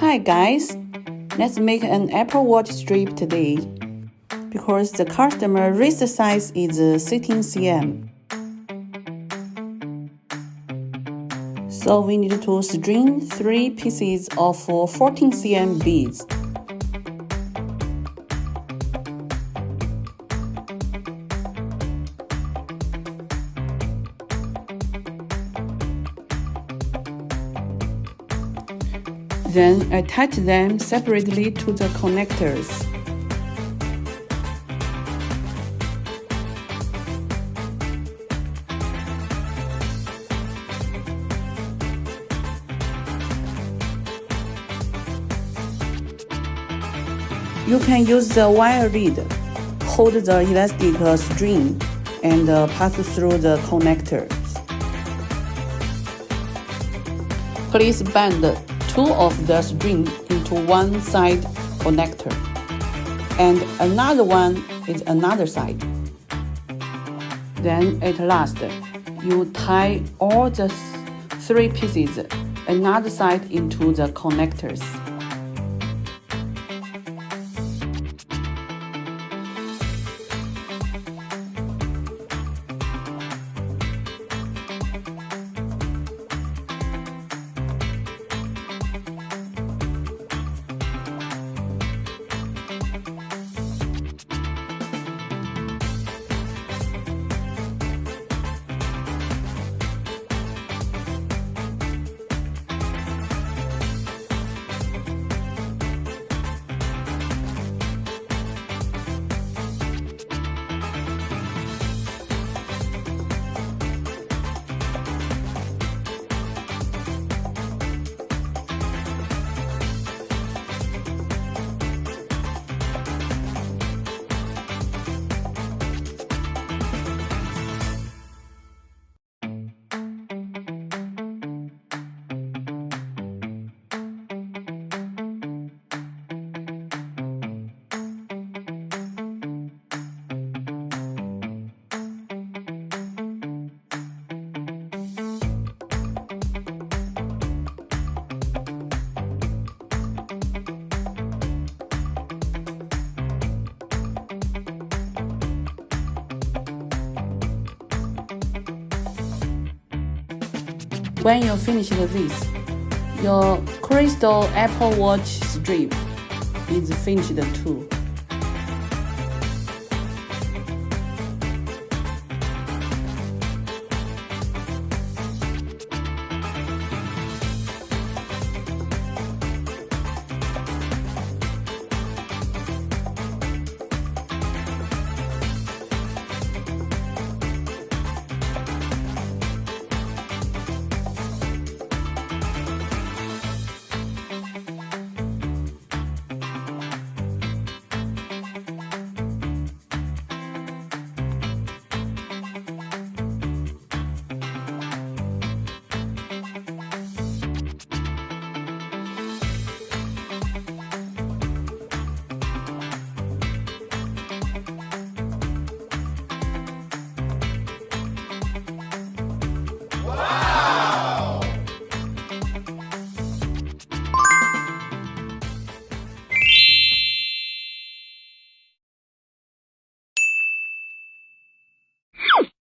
Hi guys, let's make an Apple Watch strip today because the customer wrist size is 16 cm. So we need to string 3 pieces of 14 cm beads. Then attach them separately to the connectors. You can use the wire lead, hold the elastic string, and pass through the connectors. Please bend 2 of the string into one side connector, and another one is another side. Then at last, you tie all the 3 pieces another side into the connectors. When you finish this, your crystal Apple Watch strip is finished too.